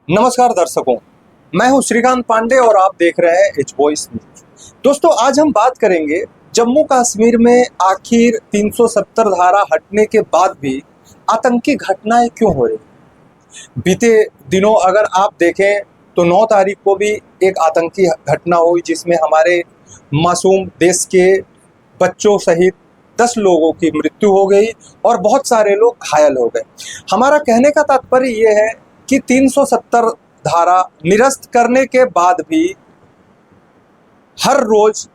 नमस्कार दर्शकों, मैं हूं श्रीकांत पांडे और आप देख रहे हैं एच वॉइस न्यूज। दोस्तों, आज हम बात करेंगे जम्मू कश्मीर में आखिर 370 धारा हटने के बाद भी आतंकी घटनाएं क्यों हो रही। बीते दिनों अगर आप देखें तो 9 तारीख को भी एक आतंकी घटना हुई जिसमें हमारे मासूम देश के बच्चों सहित 10 लोगों की मृत्यु हो गई और बहुत सारे लोग घायल हो गए। हमारा कहने का तात्पर्य ये है कि 370 धारा निरस्त करने के बाद भी हर रोज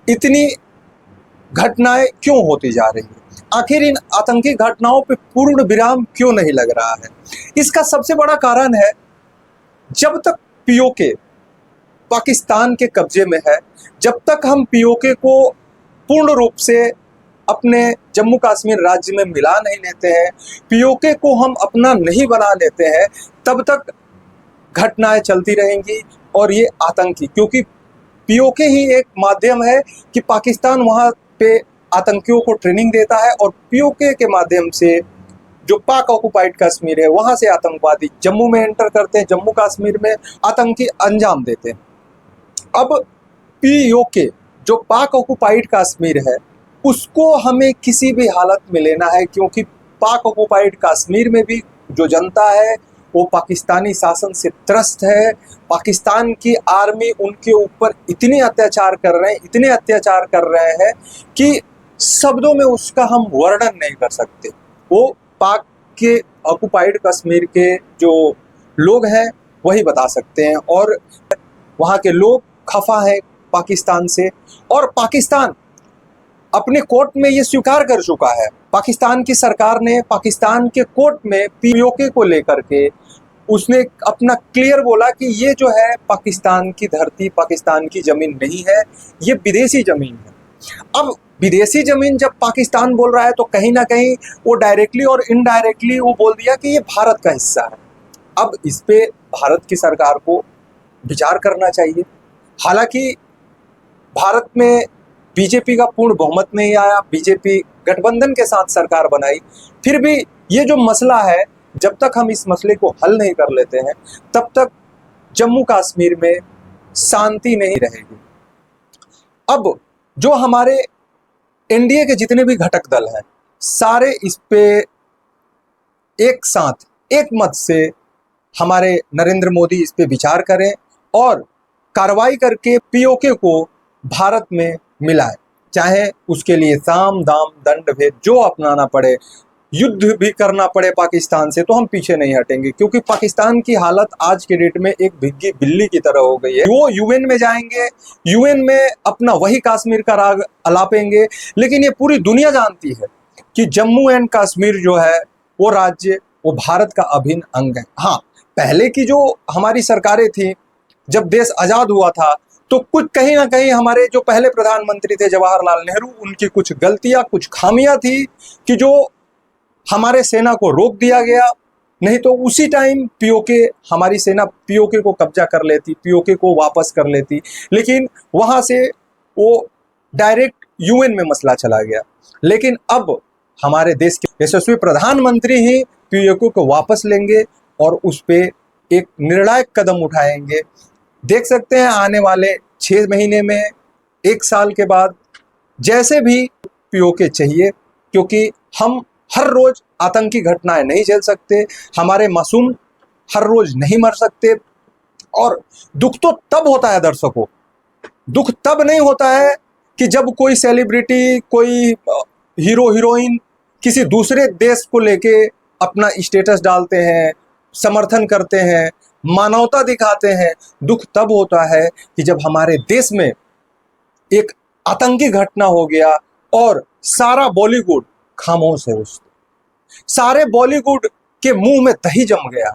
इतनी घटनाएं क्यों होती जा रही है। आखिर इन आतंकी घटनाओं पे पूर्ण विराम क्यों नहीं लग रहा है। इसका सबसे बड़ा कारण है, जब तक पीओके पाकिस्तान के कब्जे में है, जब तक हम पीओके को पूर्ण रूप से अपने जम्मू कश्मीर राज्य में मिला नहीं लेते हैं, पीओके को हम अपना नहीं बना लेते हैं, तब तक घटनाएं चलती रहेंगी। और ये आतंकी, क्योंकि पीओके ही एक माध्यम है कि पाकिस्तान वहाँ पे आतंकियों को ट्रेनिंग देता है और पीओके के माध्यम से जो पाक ऑक्युपाइड कश्मीर है वहाँ से आतंकवादी जम्मू में एंटर करते हैं, जम्मू कश्मीर में आतंकी अंजाम देते हैं। अब पीओके जो पाक ऑक्युपाइड कश्मीर है उसको हमें किसी भी हालत में लेना है, क्योंकि पाक ऑक्युपाइड कश्मीर में भी जो जनता है वो पाकिस्तानी शासन से त्रस्त है। पाकिस्तान की आर्मी उनके ऊपर इतने अत्याचार कर रहे हैं कि शब्दों में उसका हम वर्णन नहीं कर सकते। वो पाक के ऑक्युपाइड कश्मीर के जो लोग हैं वही बता सकते हैं, और वहाँ के लोग खफा है पाकिस्तान से। और पाकिस्तान अपने कोर्ट में ये स्वीकार कर चुका है, पाकिस्तान की सरकार ने पाकिस्तान के कोर्ट में पीओके को लेकर के उसने अपना क्लियर बोला कि ये जो है पाकिस्तान की धरती, पाकिस्तान की जमीन नहीं है, ये विदेशी जमीन है। अब विदेशी जमीन जब पाकिस्तान बोल रहा है तो कहीं ना कहीं वो डायरेक्टली और इनडायरेक्टली वो बोल दिया कि ये भारत का हिस्सा है। अब इस पे भारत की सरकार को विचार करना चाहिए। हालांकि भारत में बीजेपी का पूर्ण बहुमत नहीं आया, बीजेपी गठबंधन के साथ सरकार बनाई, फिर भी ये जो मसला है, जब तक हम इस मसले को हल नहीं कर लेते हैं तब तक जम्मू कश्मीर में शांति नहीं रहेगी। अब जो हमारे एनडीए के जितने भी घटक दल हैं सारे इस पे एक साथ एक मत से हमारे नरेंद्र मोदी इस पे विचार करें और कार्रवाई करके पीओके को भारत में मिलाए, चाहे उसके लिए साम दाम दंड भेद जो अपनाना पड़े, युद्ध भी करना पड़े पाकिस्तान से, तो हम पीछे नहीं हटेंगे। क्योंकि पाकिस्तान की हालत आज के डेट में एक भिग्गी बिल्ली की तरह हो गई है। वो यूएन में जाएंगे, यूएन में अपना वही कश्मीर का राग अलापेंगे, लेकिन ये पूरी दुनिया जानती है कि जम्मू एंड कश्मीर जो है वो राज्य वो भारत का अभिन्न अंग है। हाँ, पहले की जो हमारी सरकारें थी, जब देश आजाद हुआ था तो कुछ कहीं ना कहीं हमारे जो पहले प्रधानमंत्री थे जवाहरलाल नेहरू, उनकी कुछ गलतियां, कुछ खामियां थी कि जो हमारे सेना को रोक दिया गया, नहीं तो उसी टाइम पीओके, हमारी सेना पीओके को कब्जा कर लेती, पीओके को वापस कर लेती, लेकिन वहां से वो डायरेक्ट यूएन में मसला चला गया। लेकिन अब हमारे देश के यशस्वी प्रधानमंत्री ही पीओके को वापस लेंगे और उस पर एक निर्णायक कदम उठाएंगे। देख सकते हैं आने वाले 6 महीने में, 1 साल के बाद, जैसे भी पीओके चाहिए, क्योंकि हम हर रोज आतंकी घटनाएं नहीं झेल सकते, हमारे मासूम हर रोज नहीं मर सकते। और दुख तो तब होता है दर्शकों, दुख तब नहीं होता है कि जब कोई सेलिब्रिटी, कोई हीरो हीरोइन किसी दूसरे देश को लेके अपना स्टेटस डालते हैं, समर्थन करते हैं, मानवता दिखाते हैं। दुख तब होता है कि जब हमारे देश में एक आतंकी घटना हो गया और सारा बॉलीवुड खामोश है। उस सारे बॉलीवुड के मुंह में दही जम गया।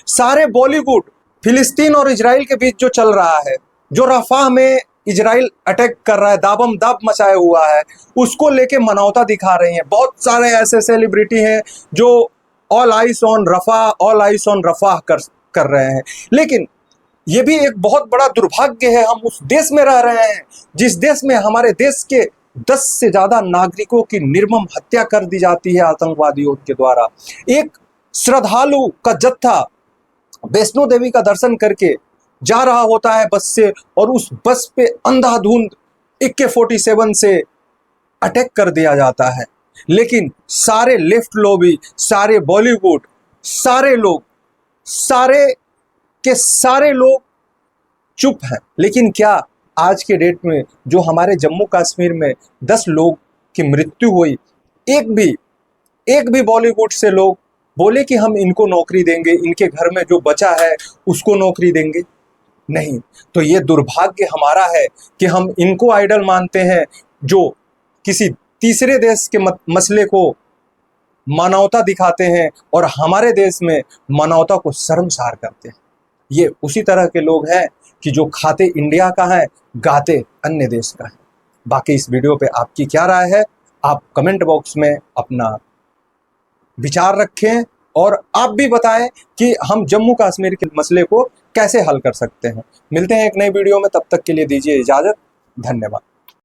सारे बॉलीवुड फिलिस्तीन और इजराइल के बीच जो चल रहा है, जो रफाह में इजराइल अटैक कर रहा है, दाबम दाब मचाया हुआ है, उसको लेके मानवता दिखा रही हैं। बहुत सारे ऐसे सेलिब्रिटी हैं जो all ice on Rafah, all ice on Rafah कर रहे हैं। लेकिन ये भी एक बहुत बड़ा दुर्भाग्य है, हम उस देश में रह रहे हैं जिस देश में हमारे देश के 10 से ज्यादा नागरिकों की निर्मम हत्या कर दी जाती है आतंकवादियों के द्वारा। एक श्रद्धालु का जत्था वैष्णो देवी का दर्शन करके जा रहा होता है बस से, और उस बस पे अंधाधुंध AK-47 से अटैक कर दिया जाता है। लेकिन सारे लेफ्ट लॉबी, सारे बॉलीवुड, सारे लोग, सारे के सारे लोग चुप हैं। लेकिन क्या आज के डेट में जो हमारे जम्मू कश्मीर में 10 लोग की मृत्यु हुई, एक भी बॉलीवुड से लोग बोले कि हम इनको नौकरी देंगे, इनके घर में जो बचा है उसको नौकरी देंगे? नहीं। तो ये दुर्भाग्य हमारा है कि हम इनको आइडल मानते हैं, जो किसी तीसरे देश के मसले को मानवता दिखाते हैं और हमारे देश में मानवता को शर्मसार करते हैं। ये उसी तरह के लोग हैं कि जो खाते इंडिया का है, गाते अन्य देश का है। बाकी इस वीडियो पे आपकी क्या राय है, आप कमेंट बॉक्स में अपना विचार रखें, और आप भी बताएं कि हम जम्मू कश्मीर के मसले को कैसे हल कर सकते हैं। मिलते हैं एक नई वीडियो में, तब तक के लिए दीजिए इजाज़त। धन्यवाद।